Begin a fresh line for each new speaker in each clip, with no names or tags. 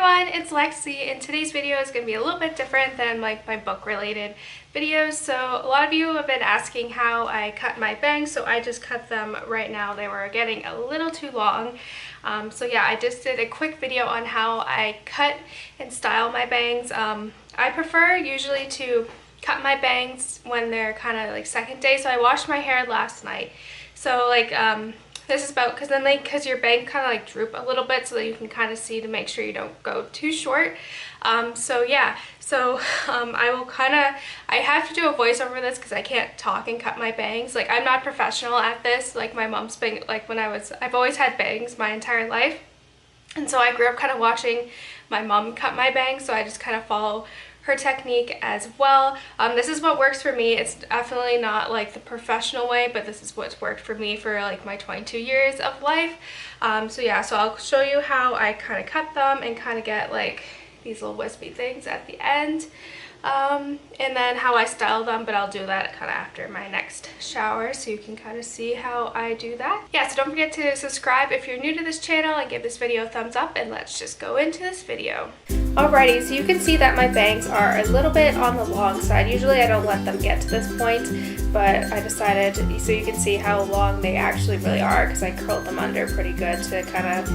everyone, it's Lexi, and today's video is going to be a little bit different than like my book related videos. So a lot of you have been asking how I cut my bangs, so I just cut them right now. They were getting a little too long. So yeah, I just did a quick video on how I cut and style my bangs. I prefer usually to cut my bangs when they're kind of like second day. So I washed my hair last night. So like this is about, because your bangs kind of like droop a little bit so that you can kind of see to make sure you don't go too short. So yeah, I have to do a voiceover for this because I can't talk and cut my bangs. Like, I'm not professional at this. Like, my mom's been, like, I've always had bangs my entire life. And so I grew up kind of watching my mom cut my bangs, so I just kind of follow her technique as well. This is what works for me. It's definitely not like the professional way, but this is what's worked for me for like my 22 years of life. So yeah, so I'll show you how I kind of cut them and kind of get like these little wispy things at the end. And then how I style them, but I'll do that kind of after my next shower so you can kind of see how I do that. Yeah, so don't forget to subscribe if you're new to this channel and give this video a thumbs up, and let's just go into this video. Alrighty, so you can see that my bangs are a little bit on the long side. Usually I don't let them get to this point, but I decided, so you can see how long they actually really are, because I curled them under pretty good to kind of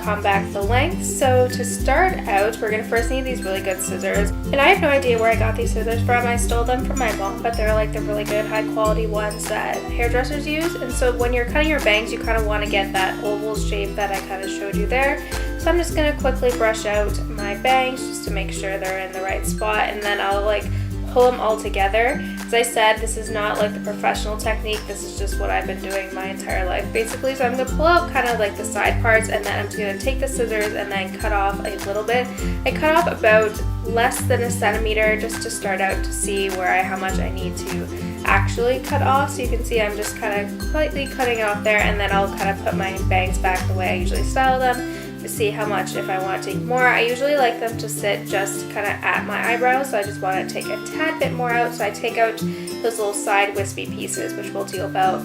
combat the length. So to start out, we're going to first need these really good scissors. And I have no idea where I got these scissors from. I stole them from my mom, but they're like the really good high quality ones that hairdressers use. And so when you're cutting your bangs, you kind of want to get that oval shape that I kind of showed you there. So I'm just going to quickly brush out my bangs just to make sure they're in the right spot, and then I'll like pull them all together. As I said, this is not like the professional technique, this is just what I've been doing my entire life basically. So I'm going to pull out kind of like the side parts, and then I'm just going to take the scissors and then cut off a little bit. I cut off about less than a centimeter just to start out to see how much I need to actually cut off. So you can see I'm just kind of slightly cutting off there, and then I'll kind of put my bangs back the way I usually style them to see how much, if I want to take more. I usually like them to sit just kind of at my eyebrows, so I just want to take a tad bit more out. So I take out those little side wispy pieces, which we'll deal about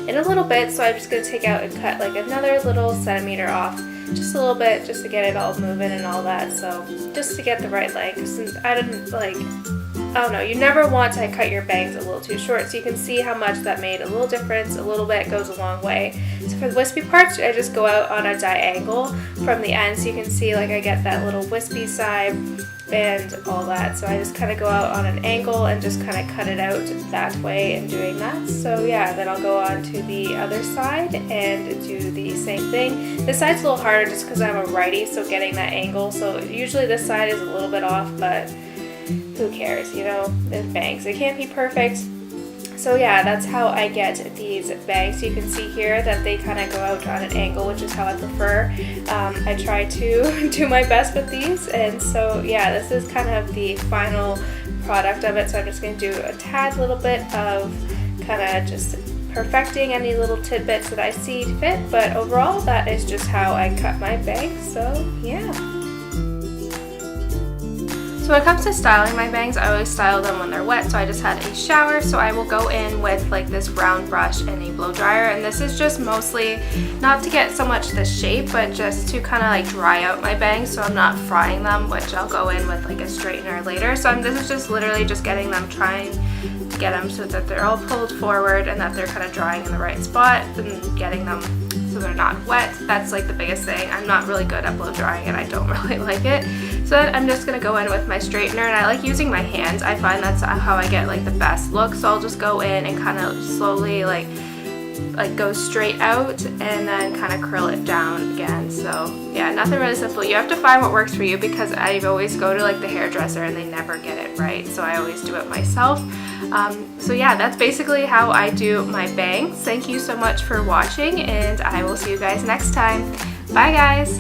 in a little bit. So I'm just going to take out and cut like another little centimeter off, just a little bit, just to get it all moving and all that. So just to get the right length, since I don't know, you never want to cut your bangs a little too short. So you can see how much that made a little difference. A little bit goes a long way. So for the wispy parts, I just go out on a diagonal from the end, so you can see like I get that little wispy side and all that. So I just kind of go out on an angle and just kind of cut it out that way in doing that. So yeah, then I'll go on to the other side and do the same thing. This side's a little harder just because I'm a righty, so getting that angle. So usually this side is a little bit off, but who cares, you know, there's bangs. They can't be perfect. So yeah, that's how I get these bangs. You can see here that they kind of go out on an angle, which is how I prefer. I try to do my best with these, and so yeah, this is kind of the final product of it. So I'm just going to do a tad little bit of kind of just perfecting any little tidbits that I see fit, but overall that is just how I cut my bangs. So yeah. So when it comes to styling my bangs, I always style them when they're wet. So I just had a shower, so I will go in with like this round brush and a blow dryer, and this is just mostly not to get so much the shape, but just to kind of like dry out my bangs so I'm not frying them, which I'll go in with like a straightener later. So this is just literally just getting them, trying to get them so that they're all pulled forward and that they're kind of drying in the right spot, and getting them so they're not wet. That's like the biggest thing. I'm not really good at blow drying and I don't really like it. So I'm just going to go in with my straightener, and I like using my hands. I find that's how I get like the best look. So I'll just go in and kind of slowly like go straight out and then kind of curl it down again. So yeah, nothing really simple. You have to find what works for you, because I always go to like the hairdresser and they never get it right. So I always do it myself. So yeah, that's basically how I do my bangs. Thank you so much for watching, and I will see you guys next time. Bye guys!